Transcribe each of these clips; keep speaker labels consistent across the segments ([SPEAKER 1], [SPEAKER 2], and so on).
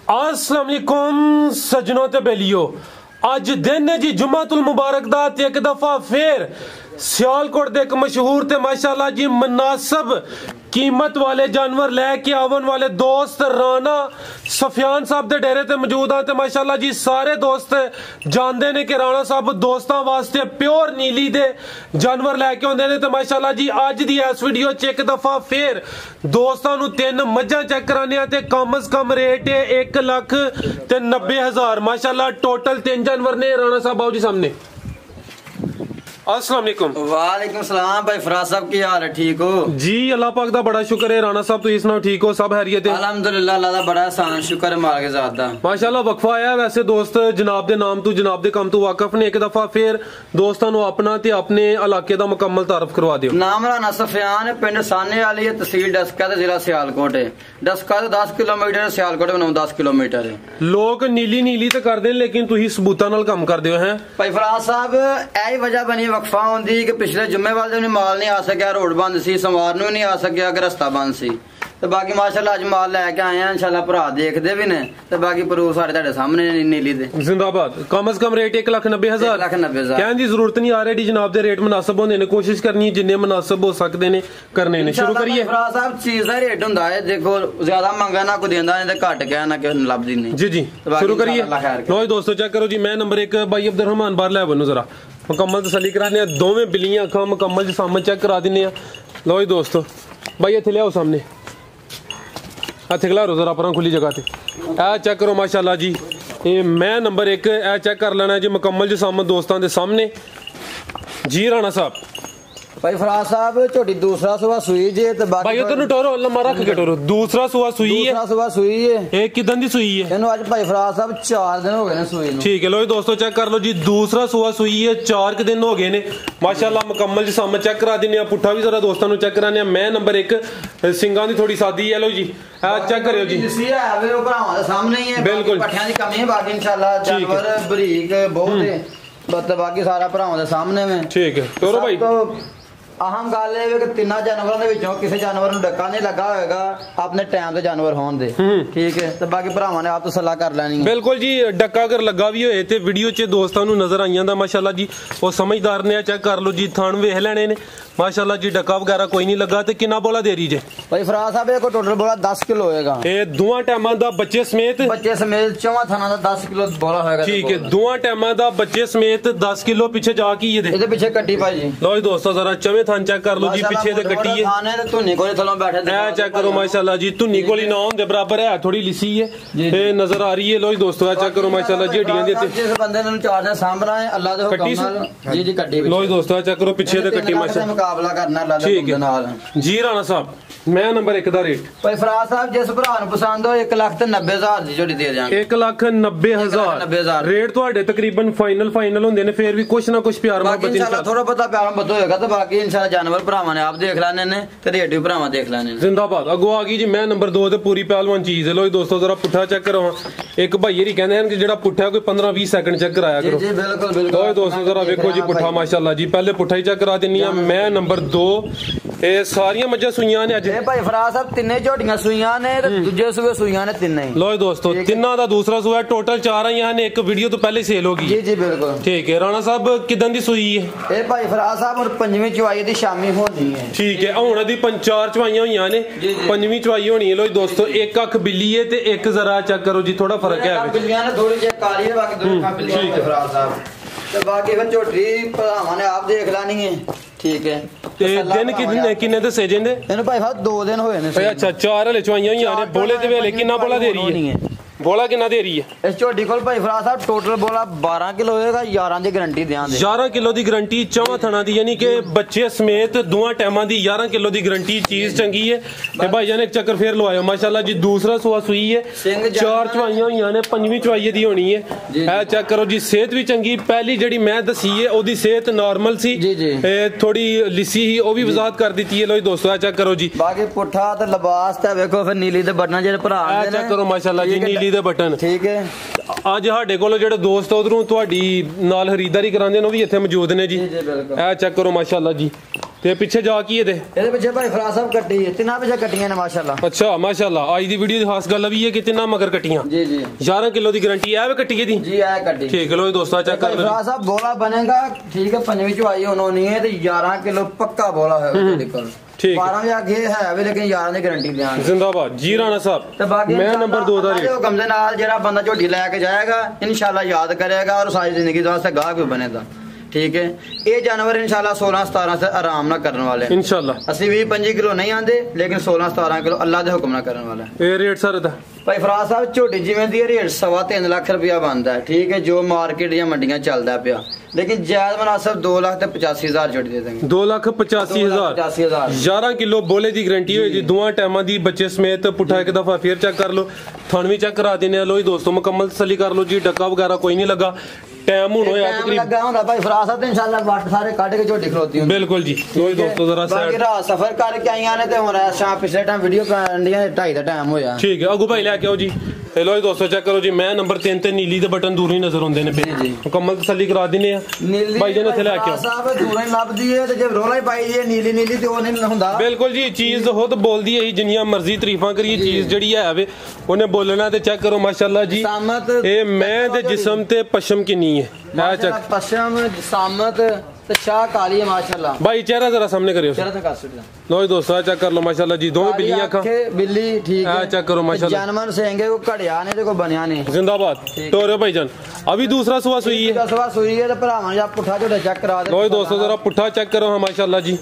[SPEAKER 1] अस्सलाम वालेकुम सजनों ते बेलियो, अज दिन है जी जुम्मतुल मुबारक दा ते एक दफा फिर सियालकोट दे एक मशहूर ते माशाल्लाह जी मुनासिब कीमत वाले जानवर लैके आवन वाले दोस्त राणा सफियान साहब दे डेरे ते मौजूद हैं। माशाल्लाह जी सारे दोस्त जानते ने कि राणा साहब दोस्तों वास्ते प्योर नीली दे जानवर लैके आउंदे ने। ते माशाल्लाह जी अज दी इस वीडियो च एक दफा फिर दोस्तों नू 3 मज्जां चेक कराने ते कम अज कम रेट है 1,90,000। माशाल्लाह टोटल 3 जानवर ने। राणा साहब आओ जी सामने। अस्सलाम वालेकुम।
[SPEAKER 2] वालेकुम सलाम भाई फराज साहब, की हाल है? ठीक हो
[SPEAKER 1] जी? अल्लाह पाक दा बड़ा शुक्र है। राणा साहब तुसीं सुनाओ, ठीक हो? सब खैरियत है?
[SPEAKER 2] अल्हम्दुलिल्लाह, अल्लाह दा बड़ा एहसान शुक्र है मालिक ज़ात दा।
[SPEAKER 1] माशाल्लाह वक्फा आया वैसे दोस्त जनाब दे नाम तू जनाब दे काम तू वाकफ ने। एक दफा फिर दोस्तां नू अपना ते अपने इलाके दा मुकम्मल तारफ करवा दियो।
[SPEAKER 2] नाम राणा सफियान, पिंड साने वाली है, तहसील डस्का ते जिला सियालकोट है। डस्का तो 10 किलोमीटर है, सियालकोट में 10 किलोमीटर है।
[SPEAKER 1] लोग नीली नीली तो करदे लेकिन तुसीं सबूतां नाल काम करदे हो हैं
[SPEAKER 2] भाई फराज साहब। यही वजह बनी वक्फा होंदी कि पिछले जुम्मे वाले दिन माल नहीं आ सकिया, रोड बंद सी, सोमवार नूं नहीं आ सकिया कि रस्ता बंद सी। तो बाकी माशाल्लाह अज माल लैके आए हैं, इंशाल्लाह भरा देखदे भी ने ते बाकी प्रूफ सारे तुहाडे सामने नीली दे।
[SPEAKER 1] जिंदाबाद। कम अज कम रेट 1,90,000।
[SPEAKER 2] 1,90,000
[SPEAKER 1] कहने की जरूरत नहीं। ऑलरेडी जनाब दे रेट मुनासिब होंदे ने, कोशिश करनी जिन्ने मुनासिब हो सकते ने करने ने। शुरू करिए।
[SPEAKER 2] फराज साहब चीज दा रेट हुंदा है, देखो ज्यादा मंगा ना कोई देंदा नहीं ते घट गया ना कि लभदी नहीं।
[SPEAKER 1] जी जी शुरू करिए। लो जी दोस्तों चेक करो जी। मैं नंबर 1 भाई अब्दुर्रहमान बाहर लै बनो जरा मुकम्मल तसल्ली कराने। दोवें बिल्लियां अखां मुकम्मल सामने चेक करा दिने। लो जी दोस्तों भाई इत्थे लियाओ सामने, हत्थ खिलारो जरा पर खुली जगह ते। ए चेक करो माशाल्लाह जी, ये मैं नंबर 1 ए चेक कर लेना जी मुकम्मल जी सामने दोस्तों के सामने। जी राणा साहब।
[SPEAKER 2] भाई फराज साहब झोटी दूसरा सुबह सुई जे ते बाकी
[SPEAKER 1] भाई उधर टोरो लम्मा रख के टोरो। दूसरा सुबह सुई है।
[SPEAKER 2] दूसरा सुबह सुई है।
[SPEAKER 1] ये किदन दी सुई है?
[SPEAKER 2] इन्हों आज भाई फराज साहब 4 दिन हो गए ने सुई नूं।
[SPEAKER 1] ठीक है लो जी दोस्तों चेक कर लो जी। दूसरा सुबह सुई है, 4 दिन हो गए ने। माशाल्लाह मुकम्मल जी सामने चेक करा दिने। पुट्ठा भी जरा दोस्तों नूं चेक कराने। मैं नंबर 1 सिंगां दी थोड़ी सादी है। लो जी चेक करियो जी।
[SPEAKER 2] है वो भरावां दे सामने ही है।
[SPEAKER 1] बिल्कुल
[SPEAKER 2] पट्ठियां दी कमी है, बाकी इंशाल्लाह जानवर बरीक बहुत है, बस बाकी सारा भरावां दे सामने में।
[SPEAKER 1] ठीक है टोरो भाई।
[SPEAKER 2] अहम गल है कि 3 जानवरों के विचों किसी जानवर नूं डक्का नहीं लगा होएगा, अपने टाइम दे जानवर होण दे। ठीक है तो बाकी भरावां ने आप तो सलाह कर लेनी है।
[SPEAKER 1] बिल्कुल जी। डक्का अगर लगा भी होए ते वीडियो च दोस्तां नूं नजर आईयां दा माशाल्लाह जी वो समझदार ने। चेक कर लो जी थान वेख लेने ने माशाल्लाह जी। डक्का वगैरह कोई नहीं लगा। ते कितना बोला दे रही जे?
[SPEAKER 2] भाई फराज साहब ये को टोटल बोला 10 किलो होएगा।
[SPEAKER 1] ये दोवां टाइमां दा बच्चे समेत
[SPEAKER 2] चौवां थाना दा 10 किलो बोला होएगा।
[SPEAKER 1] ठीक है दोवां टाइमां दा बच्चे समेत 10 किलो पीछे जा की ये दे।
[SPEAKER 2] इहदे पीछे कट्टी भाई जी।
[SPEAKER 1] लो जी दोस्तों जरा चवे थान चेक कर लो जी। पीछे ते कट्टी है।
[SPEAKER 2] थाने ते धुनी कोले थलों बैठे
[SPEAKER 1] ए चेक करो माशाल्लाह जी। धुनी कोली ना होंदे बराबर है, थोड़ी लिसी है ये नजर आ रही है। लो जी दोस्तों चेक करो माशाल्लाह जी हड्डियां दे।
[SPEAKER 2] जिस बंदे ने 4 दिन सामना है अल्लाह दे हुक्म नाल। जी जी कट्टी।
[SPEAKER 1] लो जी दोस्तों चेक करो पीछे ते कट्टी माशाल्लाह
[SPEAKER 2] मुकाबला करना अल्लाह दे हुक्म नाल। जी
[SPEAKER 1] राणा साहब मैं नंबर 1 दा रेट।
[SPEAKER 2] भाई फराज साहब जिस भरा नूं पसंद हो 1,90,000 दी झोटी दे देंगे।
[SPEAKER 1] 1,90,000 रेट ਤੁਹਾਡੇ तकरीबन फाइनल होंदे ने, फिर भी कुछ ना कुछ प्यार मोहब्बत
[SPEAKER 2] इंशाल्लाह थोड़ा पता प्यार मोहब्बत होएगा तो बाकी इंशाल्लाह जानवर भरावां ने आप देख लेने ने ते रेट भी भरावां देख लेने ने।
[SPEAKER 1] जिंदाबाद। अगो आ गई जी मैं नंबर 2 ते पूरी पहलवान चीज है। लो दोस्तों जरा पुट्ठा चेक करो। एक भाई ही कहंदे हैं कि जेड़ा पुट्ठा कोई 15-20 सेकंड चेक कराया करो।
[SPEAKER 2] जी बिल्कुल बिल्कुल।
[SPEAKER 1] लो दोस्तों जरा देखो जी पुट्ठा माशाल्लाह जी। पहले पुट्ठा ही चेक करा दिन्नी आ। मैं नंबर 2 ये सारियां मज्जां सुईयां ने अज।
[SPEAKER 2] ए भाई फराज साहब 3 झोटियां सुईयां ने ते दूजे सूबे सुईयां ने 3 ही।
[SPEAKER 1] लो दोस्तों 3 दा दूसरा सूबा टोटल 4 आईयां ने। एक वीडियो तो पहले सेल होगी।
[SPEAKER 2] जी जी बिल्कुल ठीक
[SPEAKER 1] है। राणा साहब किदन दी सुई है?
[SPEAKER 2] ए भाई फराज साहब और 5वीं चवाई दी शामी होनी है।
[SPEAKER 1] ठीक है हुण दी 4 चवाइयां होईयां ने, 5वीं चवाई होनी है। लो दोस्तों एक अख बिल्ली है ते एक जरा चेक करो जी थोड़ा फर्क है।
[SPEAKER 2] बिल्लियां ने थोड़ी जी काली है, बाकी दो अखां बिल्लियां ने फराज साहब ते बाकी फिर झोटी भरावां ने आप देख लेनी है। ठीक है
[SPEAKER 1] दिन किन्ने दसे जेंदे?
[SPEAKER 2] भाई साहब 2 दिन होए ने।
[SPEAKER 1] अच्छा 4 हले चवाइयां होईयां ने। बोले ते वेले किन्ना बोला दे रही है? बोला किन्ना दे रही है?
[SPEAKER 2] इस झोटी कोल भाई फराज साहब टोटल बोला 12 किलो होएगा। 11 दी गारंटी देआं दे।
[SPEAKER 1] 11 किलो दी गारंटी चौवां थणा दी, यानी कि बच्चे समेत दोवां टाइमां दी 11 किलो दी गारंटी। चीज चंगी है ते भाई जान एक चक्कर फिर लवायो माशाल्लाह जी। दूसरा सुआ सुई है, 4 चवाइयां होईयां ने, 5वीं चवाई दी होनी है। ए चेक करो जी सेहत भी चंगी। पहली जेड़ी मैं दसी है ओदी सेहत नॉर्मल सी, थोड़ी लिसी ही, ओ भी वजाहत कर दी है। लो दोस्तों ए चेक करो जी।
[SPEAKER 2] बाकी पुट्ठा ते लिबास ते देखो फिर नीली दे बटन जेड़े भरा दे ने।
[SPEAKER 1] चेक करो माशाल्लाह जी नीली दे बटन।
[SPEAKER 2] ठीक है
[SPEAKER 1] अज साडे कोल जेड़े दोस्त उधरों तुहाडी नाल खरीदारी करांदे ने ओ भी इत्थे मौजूद ने जी। ए चेक करो माशाल्लाह जी। ਤੇ ਪਿੱਛੇ ਜਾ ਕੀ ਇਹਦੇ
[SPEAKER 2] ਪਿੱਛੇ ਭਾਈ ਫਰਾਜ਼ ਸਾਹਿਬ ਕੱਟੀ ਹੈ, ਤਿੰਨਾਂ ਪਿੱਛੇ ਕੱਟੀਆਂ ਨੇ ਮਾਸ਼ਾਅੱਲਾ।
[SPEAKER 1] ਅੱਛਾ ਮਾਸ਼ਾਅੱਲਾ। ਅੱਜ ਦੀ ਵੀਡੀਓ ਦੀ ਖਾਸ ਗੱਲ ਵੀ ਹੈ ਕਿ ਤਿੰਨਾਂ ਮਗਰ ਕੱਟੀਆਂ।
[SPEAKER 2] ਜੀ ਜੀ
[SPEAKER 1] 11 ਕਿਲੋ ਦੀ ਗਾਰੰਟੀ ਹੈ ਵੇ ਕੱਟੀ ਦੀ।
[SPEAKER 2] ਜੀ ਹੈ ਕੱਟੀ।
[SPEAKER 1] ठीक है लो दोस्तों चेक कर लो
[SPEAKER 2] फराज साहब बोला बनेगा ठीक है, पंजवीं चुवाई उन्होंने है तो 11 किलो पक्का बोला है बिल्कुल।
[SPEAKER 1] ठीक
[SPEAKER 2] 12 आगे है वे लेकिन 11 की गारंटी देंगे।
[SPEAKER 1] जिंदाबाद जी राणा साहब।
[SPEAKER 2] तो बाकी
[SPEAKER 1] मैं नंबर 2 दा रेट
[SPEAKER 2] हुक्म दे नाल जेड़ा बंदा झोटी लेके जाएगा इंशाल्लाह याद करेगा और सारी जिंदगी वास्ते गाहक भी बनेगा। ठीक है, ये जानवर इंशाल्लाह 16-17 से आराम ना करने वाले
[SPEAKER 1] इंशाल्लाह।
[SPEAKER 2] असि 20-25 किलो नहीं आंदे लेकिन 16-17 किलो अल्लाह दे हुक्म ना करने वाला।
[SPEAKER 1] ये रेट सर दा
[SPEAKER 2] भाई फराज साहब झोटी जिवें दी रेट 3.25 लाख रुपया बनता है। ठीक है, जो मार्केट या मंडियां चलदा पिया, लेकिन जायज मुनासिब 2,85,000 झोटी दे देंगे।
[SPEAKER 1] 2,85,000 11 किलो बोले दी गारंटी होएगी दोवां टाइमां दी बच्चे समेत। पुट्ठा एक दफा फिर चेक कर लो, थन भी चेक करा देने। लो दोस्तों मुकम्मल तसल्ली कर लो जी, डक्का वगैरह कोई नहीं लगा। टाइम हुन होया तकरीबन
[SPEAKER 2] लगा हुंदा भाई फराज साहब इंशाल्लाह वाट सारे काट के झोटी खलोती हुंदी।
[SPEAKER 1] बिल्कुल जी। लो दोस्तों जरा
[SPEAKER 2] बाकी रात सफर करके आईयां ने ते हुन शाम पिछले टाइम वीडियो बनांदियां 2:30 दा टाइम होया।
[SPEAKER 1] ठीक है अगू भाई लेके आओ जी। लो दोस्तों चेक करो जी, मैं नंबर 3 ते नीली दे बटन दूर ही नजर आउंदे ने। मुकम्मल तसल्ली करा दिने आ भाई जी ने इत्थे लेके आओ।
[SPEAKER 2] साहब दूर ही लभदी है ते जे रोला ही पाई जे नीली नीली ते ओ नहीं हुंदा।
[SPEAKER 1] बिल्कुल जी, चीज खुद बोलदी है जिन्नियां मर्जी तारीफां करिए, चीज जेहड़ी है वे उन्हें बोलना। ते चेक करो माशाल्लाह जी, ए मैं दे जिस्म ते पशम किन्नी है।
[SPEAKER 2] पशम सामत ते शाह काली है माशाल्लाह।
[SPEAKER 1] भाई चेहरा जरा सामने करियो। लो दोस्तों चेक कर लो माशाल्लाह जी, दोवें बिल्लियां अखां
[SPEAKER 2] बिल्ली। ठीक है
[SPEAKER 1] चेक करो माशाल्लाह,
[SPEAKER 2] जानवर सेंगे को घड़िया ने ते को बनिया ने।
[SPEAKER 1] जिंदाबाद टोरे भाईजान। अभी दूसरा सुबह सुई है,
[SPEAKER 2] सुबह सुई है ते भरावां जा पुठा झोटा चेक करा दे।
[SPEAKER 1] लो दोस्तों जरा पुठा चेक करो हां माशाल्लाह जी,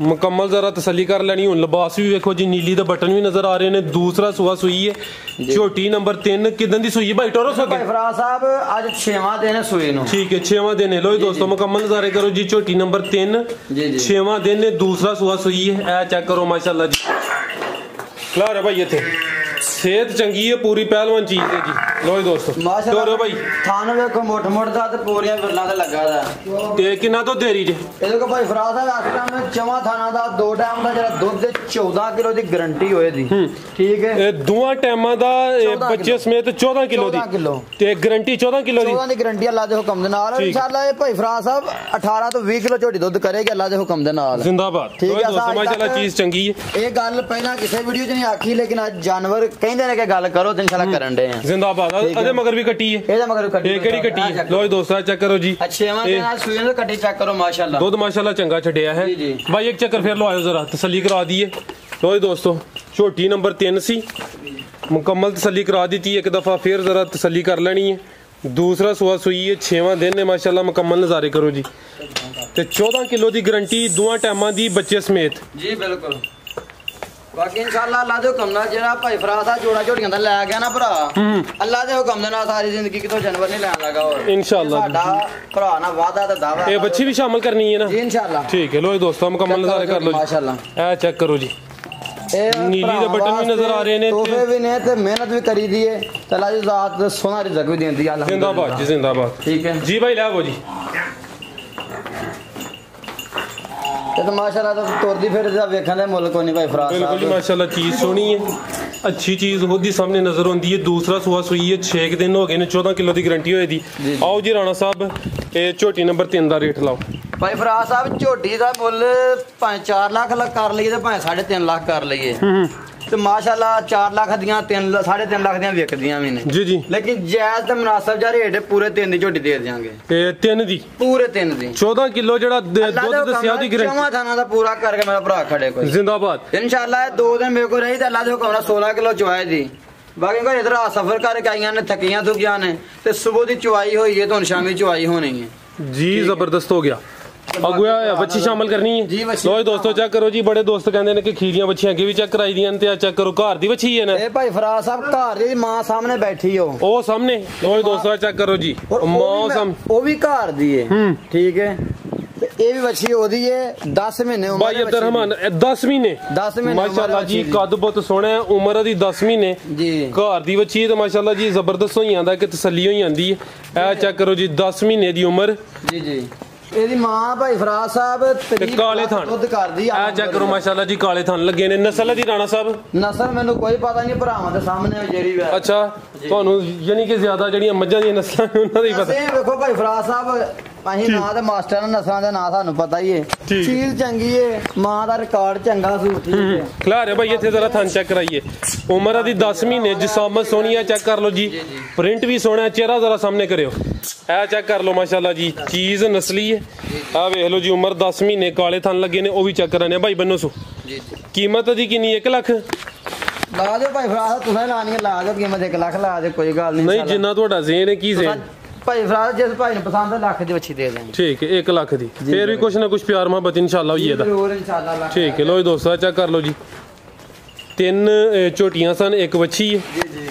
[SPEAKER 1] मुकम्मल जरा तसल्ली कर लेनी। हुन लिबास भी देखो जी, नीली दे बटन भी नजर आ रहे ने। दूसरा सुबह सुई है, झोटी नंबर 3 किदन दी सुई है भाई टोरो सके।
[SPEAKER 2] भाई फराज साहब आज 6वां दिन है सुई नु।
[SPEAKER 1] ठीक है 6वां दिन है। लो दोस्तों मुकम्मल नजारे करो जी, झोटी नंबर 3 6वां दिन है, दूसरा सुबह सुई है। ए चेक करो माशाल्लाह जी, क्लियर है भाई। इत्थे सेहत चंगी है, पूरी पहलवान चीज है जी। लो दोस्तों टोरो भाई
[SPEAKER 2] थान वेखो मोट मोट दा ते पूरियां विरला ते लगा दा
[SPEAKER 1] ते किन्ना तो देरी जे
[SPEAKER 2] ਇਹਦੇ ਕੋ ਭਾਈ ਫਰਾਜ਼ ਸਾਹਿਬ ਇਸ ਟਾਈਮ ਚਵਾਂ ਥਾਣਾ ਦਾ 2 ਟਾਈਮ ਦਾ ਜਿਹੜਾ ਦੁੱਧ ਦੇ 14 ਕਿਲੋ ਦੀ ਗਾਰੰਟੀ ਹੋਏ ਦੀ। ਠੀਕ ਹੈ,
[SPEAKER 1] ਇਹ ਦੋਵਾਂ ਟਾਈਮਾਂ ਦਾ ਬੱਚੇ ਸਮੇਤ 14 ਕਿਲੋ ਦੀ ਤੇ ਗਾਰੰਟੀ 14 ਕਿਲੋ ਦੀ।
[SPEAKER 2] 14 ਦੀ ਗਾਰੰਟੀ ਅੱਲਾਹ ਦੇ ਹੁਕਮ ਦੇ ਨਾਲ। ਇਨਸ਼ਾਅੱਲਾ ਇਹ ਭਾਈ ਫਰਾਜ਼ ਸਾਹਿਬ 18 ਤੋਂ 20 ਕਿਲੋ ਝੋਟੀ ਦੁੱਧ ਕਰੇਗੀ ਅੱਲਾਹ ਦੇ ਹੁਕਮ ਦੇ ਨਾਲ।
[SPEAKER 1] ਜ਼ਿੰਦਾਬਾਦ।
[SPEAKER 2] ਠੀਕ ਹੈ
[SPEAKER 1] ਮਾਸ਼ਾਅੱਲਾ ਚੀਜ਼ ਚੰਗੀ ਹੈ।
[SPEAKER 2] ਇਹ ਗੱਲ ਪਹਿਲਾਂ ਕਿਸੇ ਵੀਡੀਓ 'ਚ ਨਹੀਂ ਆਖੀ, ਲੇਕਿਨ ਅੱਜ ਜਾਨਵਰ ਕਹਿੰਦੇ ਨੇ ਕਿ ਗੱਲ ਕਰੋ ਤੇ ਇਨਸ਼ਾਅੱਲਾ ਕਰਨ ਦੇ ਆ।
[SPEAKER 1] ਜ਼ਿੰਦਾਬਾਦ। ਇਹਦੇ ਮਗਰ ਵੀ ਕੱਟੀ ਹੈ,
[SPEAKER 2] ਇਹਦੇ ਮਗਰ ਕੱਟੀ।
[SPEAKER 1] ਇਹ ਕਿਹੜੀ ਕੱਟੀ ਹੈ? ਲੋ ਦੋਸਤੋ ਚੈੱਕ ਕਰੋ ਜੀ,
[SPEAKER 2] ਅੱਛੇਵਾਂ ਦੇ ਨਾਲ ਸੂਈਆਂ ਦੇ ਕੱਟੀ ਚੈੱਕ ਕਰੋ ਮਾਸ਼ਾਅੱਲਾ।
[SPEAKER 1] ਦੁੱਧ ਮਾਸ਼ਾਅੱਲਾ ਚੰਗਾ ਛੱਡਿਆ ਹੈ ਭਾਈ। ਇੱਕ ਚੱਕਰ ਫਿਰ ਲਵਾਇਓ ਜਰਾ, ਤਸੱਲੀ ਕਰਾ ਦਈਏ। ਲੋ ਦੋਸਤੋ ਝੋਟੀ ਨੰਬਰ 3 ਸੀ, ਮੁਕੰਮਲ ਤਸੱਲੀ ਕਰਾ ਦਿੱਤੀ। ਇੱਕ ਦਫਾ ਫਿਰ ਜਰਾ ਤਸੱਲੀ ਕਰ ਲੈਣੀ ਹੈ। दूसरा सुबह सुई है, 6वां दिन है माशाल्लाह। मुकम्मल नज़ारे करो जी, ते 14 किलो की गारंटी दोवां टाइमां दी बच्चे समेत
[SPEAKER 2] जी। बिल्कुल बाकी इंशाल्लाह अल्लाह दे हुक्म नाल जेड़ा भाई फराज दा जोड़ा झोटियां दा लै गया ना भरा, अल्लाह दे हुक्म दे नाल सारी जिंदगी कितों जानवर नहीं लैन लगा। और
[SPEAKER 1] इंशाल्लाह
[SPEAKER 2] साडा भरा ना वादा ते दावा
[SPEAKER 1] ये बच्ची भी शामिल करनी है ना
[SPEAKER 2] जी इंशाल्लाह।
[SPEAKER 1] ठीक है लो दोस्तों मुकम्मल नज़ारे कर लो
[SPEAKER 2] माशाल्लाह।
[SPEAKER 1] ए चेक करो जी, नीली दे बटन भी नजर आ रहे ने,
[SPEAKER 2] तोहफे भी ने ते मेहनत भी करी दी है ते अल्लाह दी ज़ात सोना रिज़्क भी देंदी है अल्हम्दुलिल्लाह।
[SPEAKER 1] जिंदाबाद जी जिंदाबाद।
[SPEAKER 2] ठीक है
[SPEAKER 1] जी भाई ले वो जी।
[SPEAKER 2] तो माशाल्लाह तो तुरदी फिर वेखण दे मुल्क कोई नहीं भाई फराज
[SPEAKER 1] बिल्कुल जी माशाल्लाह चीज सोहनी है, अच्छी चीज खुद ही सामने नजर आती है। दूसरा सुबह सुई है, 6 दिन हो गए ने, 14 किलो की गारंटी हुई थी। आओ जी राणा साहब ये झोटी नंबर 3 का रेट लाओ
[SPEAKER 2] भाई फराज साहब। झोटी का मुल भाएं 4 लाख कर लीए ते भाएं 3.5 लाख कर लीए तो माशाल्लाह 4 लाख दियां 3.5 लाख दियां विकदियां भी ने जी जी। लेकिन जायज ते मुनासिब जा रेट पूरे 3 दी झोटी दे देंगे।
[SPEAKER 1] 3 दी
[SPEAKER 2] पूरे 3 दी
[SPEAKER 1] 14 किलो जेड़ा दुध दसिया दी गारंटी
[SPEAKER 2] चौवां थाना दा पूरा करके मेरा भरा खड़े कोई
[SPEAKER 1] जिंदाबाद।
[SPEAKER 2] इंशाल्लाह 2 दिन मेरे को रही ते अल्लाह दे हुक्म नाल 16 किलो चवाई दी। बाकी को इधर सफर करके आईयां ने, थकियां थुकियां ने ते सुबह दी चवाई होई है तो शामी चवाई होनी है
[SPEAKER 1] जी। जबरदस्त हो गया। अगुआ बच्ची शामिल करनी है। लो दोस्तों चेक करो जी, बड़े दोस्त कहंदे ने कि खीरियां बच्चियां अगे भी चेक कराई दियां ते चेक करो घर दी बच्ची है ना।
[SPEAKER 2] ए भाई फराज साहब घर दी मां सामने बैठी हो
[SPEAKER 1] ओ सामने। लो दोस्तों चेक करो जी, मां सामने
[SPEAKER 2] ओ भी घर दी है। ठीक है, ये भी बच्ची ओदी है 10 महीने उम्र
[SPEAKER 1] भाई अब्दुल रहमान 10 महीने माशाल्लाह जी। कद बहुत सोहना है, उम्र दी 10 महीने
[SPEAKER 2] जी।
[SPEAKER 1] घर दी बच्ची है तो माशाल्लाह जी जबरदस्त हो जांदा कि तसल्ली हो जांदी है। ए चेक करो जी 10 महीने दी उम्र
[SPEAKER 2] जी जी। ਇਹਦੀ ਮਾਂ ਭਾਈ ਫਰਾਜ਼ ਸਾਹਿਬ
[SPEAKER 1] ਕਾਲੇ ਥਣ
[SPEAKER 2] ਦੁੱਧ ਕਰਦੀ ਆ।
[SPEAKER 1] ਚੈੱਕ ਕਰੋ ਮਾਸ਼ਾਅੱਲਾ ਜੀ, ਕਾਲੇ ਥਣ ਲੱਗੇ ਨੇ। ਨਸਲ ਦੀ ਰਾਣਾ ਸਾਹਿਬ
[SPEAKER 2] ਨਸਲ ਮੈਨੂੰ ਕੋਈ ਪਤਾ ਨਹੀਂ, ਭਰਾਵਾਂ ਦੇ ਸਾਹਮਣੇ ਜਿਹੜੀ ਹੈ।
[SPEAKER 1] ਅੱਛਾ ਤੁਹਾਨੂੰ ਯਾਨੀ ਕਿ ਜ਼ਿਆਦਾ ਜਿਹੜੀਆਂ ਮੱਝਾਂ ਦੀਆਂ ਨਸਲਾਂ ਉਹਨਾਂ ਦਾ ਹੀ ਪਤਾ।
[SPEAKER 2] ਇਹ ਵੇਖੋ ਭਾਈ ਫਰਾਜ਼ ਸਾਹਿਬ ਅਸੀਂ ਨਾ ਤੇ ਮਾਸਟਰ ਨਾਲ ਨਸਾਂ ਦਾ ਨਾਂ ਸਾਨੂੰ ਪਤਾ ਹੀ ਹੈ ਚੀਜ਼ ਚੰਗੀ ਹੈ ਮਾਂ ਦਾ ਰਿਕਾਰਡ ਚੰਗਾ ਸੂ ਠੀਕ ਹੈ
[SPEAKER 1] ਖਿਲਾ ਰਿਹਾ ਭਾਈ ਇੱਥੇ ਜ਼ਰਾ ਥਣ ਚੈੱਕ ਕਰਾਈਏ ਉਮਰ ਦੀ 10 ਮਹੀਨੇ ਜਿਸਾਮਤ ਸੋਹਣੀ ਹੈ ਚੈੱਕ ਕਰ ਲਓ ਜੀ ਪ੍ਰਿੰਟ ਵੀ ਸੋਹਣਾ ਚਿਹਰਾ ਜ਼ਰਾ ਸਾਹਮਣੇ ਕਰਿਓ ਇਹ ਚੈੱਕ ਕਰ ਲਓ ਮਾਸ਼ਾਅੱਲਾ ਜੀ ਚੀਜ਼ ਨਸਲੀ ਹੈ ਆ ਵੇਖ ਲਓ ਜੀ ਉਮਰ 10 ਮਹੀਨੇ ਕਾਲੇ ਥਣ ਲੱਗੇ ਨੇ ਉਹ ਵੀ ਚੈੱਕ ਕਰਾਣੇ ਭਾਈ ਬੰਨੋ ਸੋ
[SPEAKER 2] ਜੀ
[SPEAKER 1] ਕੀਮਤ ਦੀ ਕਿੰਨੀ 1 ਲੱਖ
[SPEAKER 2] ਲਾ ਦਿਓ ਭਾਈ ਫਰਾਦ ਤੁਸੀਂ ਲਾਣੀ ਲਾ ਦਿਓ ਕੀਮਤ 1 ਲੱਖ ਲਾ ਦਿਓ ਕੋਈ ਗੱਲ ਨਹੀਂ
[SPEAKER 1] ਨਹੀਂ ਜਿੰਨਾ ਤੁਹਾਡਾ ਜ਼ੇਨ ਹੈ ਕੀ ਜ਼ੇਨ
[SPEAKER 2] ਭਾਈ ਫਰਾਦ ਜਿਸ ਭਾਈ ਨੂੰ ਪਸੰਦ ਹੈ ਲੱਖ ਦੀ ਵੱਛੀ ਦੇ ਦੇਣਗੇ
[SPEAKER 1] ਠੀਕ ਹੈ 1 ਲੱਖ ਦੀ ਫੇਰ ਵੀ ਕੁਛ ਨਾ ਕੁਛ ਪਿਆਰ ਮੁਹੱਬਤ ਇਨਸ਼ਾਅੱਲਾ ਹੋਈ ਇਹਦਾ
[SPEAKER 2] ਜ਼ਰੂਰ ਇਨਸ਼ਾਅੱਲਾ ਲੱਖ
[SPEAKER 1] ਠੀਕ ਹੈ ਲੋ ਜੀ ਦੋਸਤੋ ਚੈੱਕ ਕਰ ਲਓ ਜੀ 3 ਝੋਟੀਆਂ ਸਨ 1 ਵੱਛੀ ਹੈ
[SPEAKER 2] ਜੀ ਜੀ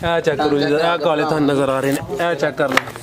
[SPEAKER 1] ਇਹ ਚੈੱਕ ਕਰੋ ਜੀ ਇਹ ਕਾਲੇ ਥਣ ਨਜ਼ਰ ਆ ਰਹੇ ਨੇ ਇਹ ਚੈੱਕ ਕਰ ਲਓ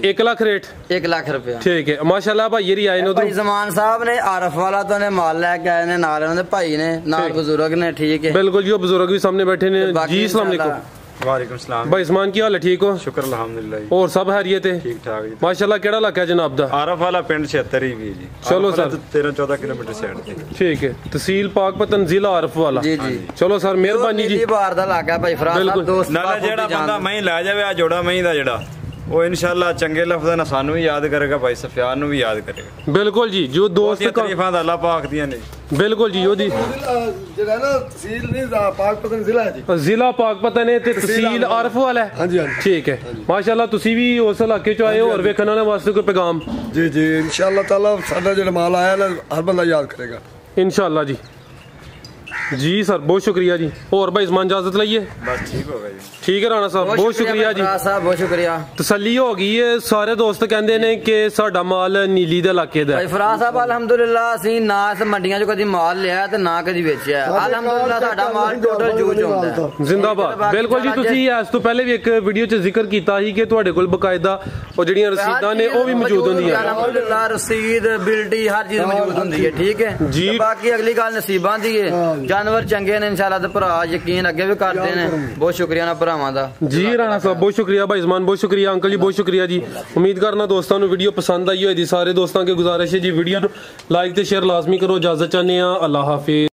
[SPEAKER 1] 1 ਲੱਖ ਰੇਟ
[SPEAKER 2] 1 ਲੱਖ रुपया
[SPEAKER 1] ठीक है माशाल्लाह भाई ये आए ने
[SPEAKER 2] भाई जमान साहब ने आरफ वाला तो ने माल लेके आए ने नाल उन्होंने भाई ने नाल बुजुर्ग ने ठीक है
[SPEAKER 1] बिल्कुल जी बुजुर्ग भी सामने बैठे ने जी अस्सलाम वालेकुम
[SPEAKER 3] वालेकुम सलाम
[SPEAKER 1] भाई इस्मान की हाल है ठीक हो
[SPEAKER 3] शुक्र अल्हम्दुलिल्लाह
[SPEAKER 1] और सब खैरियत है
[SPEAKER 3] ठीक ठाक जी
[SPEAKER 1] माशाल्लाह केड़ा इलाका है जनाब दा
[SPEAKER 3] आरफ वाला पिंड 76 ही भी जी
[SPEAKER 1] चलो सर
[SPEAKER 3] 13-14 किलोमीटर साइड ते
[SPEAKER 1] ठीक है तहसील पाकपतन जिला आरफ वाला
[SPEAKER 2] जी जी
[SPEAKER 1] चलो सर मेहरबानी जी
[SPEAKER 2] बार दा लागा भाई फराज साहब दोस्त
[SPEAKER 3] नाले जेड़ा बंदा मैं ले जावे आ जोड़ा मैं दा जेड़ा वो इंशाल्लाह चंगे लफ्ज़ां नाल सानू भी याद करेगा भाई सफियान नु भी याद करेगा
[SPEAKER 1] बिल्कुल जी जो दोस्त का
[SPEAKER 3] तारीफां दा अल्लाह पाक दियां ने
[SPEAKER 1] बिल्कुल जी ओदी
[SPEAKER 4] ਜਿਹੜਾ ਨਾ ਤਹਿਸੀਲ ਨਹੀਂ ਪਾਕਪਤਨ ਜ਼ਿਲ੍ਹਾ ਹੈ ਜੀ
[SPEAKER 1] ਜ਼ਿਲ੍ਹਾ ਪਾਕਪਤਨ ਹੈ ਤੇ ਤਹਿਸੀਲ ਆਰਫ ਵਾਲਾ ਹੈ
[SPEAKER 4] ਹਾਂਜੀ ਹਾਂਜੀ
[SPEAKER 1] ਠੀਕ ਹੈ ਮਾਸ਼ਾਅੱਲਾ ਤੁਸੀਂ ਵੀ ਉਸ ਇਲਾਕੇ ਚੋਂ ਆਏ ਹੋ ਔਰ ਵੇਖਣ ਵਾਲਿਆਂ ਵਾਸਤੇ ਕੋਈ ਪੈਗਾਮ
[SPEAKER 4] ਜੀ ਜੀ ਇਨਸ਼ਾਅੱਲਾ ਤਾਲਾ ਸਾਡਾ ਜਿਹੜਾ ਮਾਲ ਆਇਆ ਨਾ ਹਰ ਬੰਦਾ ਯਾਦ ਕਰੇਗਾ
[SPEAKER 1] इंशाल्लाह जी जी सर बहुत शुक्रिया जी और भाई इस्मान इजाजत लइए
[SPEAKER 3] बस ठीक होगा जी
[SPEAKER 1] ठीक है राणा साहब बहुत शुक्रिया जी
[SPEAKER 2] फराज साहब बहुत शुक्रिया
[SPEAKER 1] तसल्ली हो गई है सारे दोस्त कहंदे ने कि साडा माल नीली दे इलाके दा
[SPEAKER 2] भाई फराज साहब अल्हम्दुलिल्लाह ਅਸੀਂ ਨਾ ਇਸ ਮੰਡੀਆਂ 'ਚ ਕਦੀ ਮਾਲ ਲਿਆ ਤੇ ਨਾ ਕਦੀ ਵੇਚਿਆ ਅਲਹਮਦੁਲਿल्लाह ਸਾਡਾ ਮਾਲ ਟੋਟਲ ਜੂਜ ਹੁੰਦਾ ਹੈ
[SPEAKER 1] ਜ਼ਿੰਦਾਬਾਦ ਬਿਲਕੁਲ ਜੀ ਤੁਸੀਂ ਇਸ ਤੋਂ ਪਹਿਲੇ ਵੀ ਇੱਕ ਵੀਡੀਓ 'ਚ ਜ਼ਿਕਰ ਕੀਤਾ ਸੀ ਕਿ ਤੁਹਾਡੇ ਕੋਲ ਬਕਾਇਦਾ ਉਹ ਜਿਹੜੀਆਂ ਰਸੀਦਾਂ ਨੇ ਉਹ ਵੀ ਮੌਜੂਦ ਹੁੰਦੀਆਂ
[SPEAKER 2] ਅਲਹਮਦੁਲਿल्लाह ਰਸੀਦ ਬਿਲਟੀ ਹਰ ਚੀਜ਼ ਮੌਜੂਦ ਹੁੰਦੀ ਹੈ ਠੀਕ ਹੈ
[SPEAKER 1] ਜੀ
[SPEAKER 2] ਬਾਕੀ ਅਗਲੀ ਗੱਲ ਨਸੀਬਾਂ ਦੀ ਹੈ ਜਾਨਵਰ ਚੰਗੇ ਨੇ ਇਨਸ਼ਾਅੱਲਾ ਤੇ ਭਰਾ ਯਕੀਨ ਅੱਗੇ ਵੀ ਕਰਦੇ ਨੇ ਬਹੁਤ ਸ਼ੁਕਰੀਆ ਨਾ ਭਰਾਵਾਂ ਦਾ
[SPEAKER 1] जी राणा साहब बहुत शुक्रिया भाई इस्मान बहुत शुक्रिया अंकल जी बहुत शुक्रिया जी उम्मीद करना दोस्तों वीडियो पसंद आई होगी सारे दोस्तों के गुजारिश है जी वीडियो लाइक ते शेयर लाजमी करो इजाजत चाहते हैं अल्लाह हाफिज।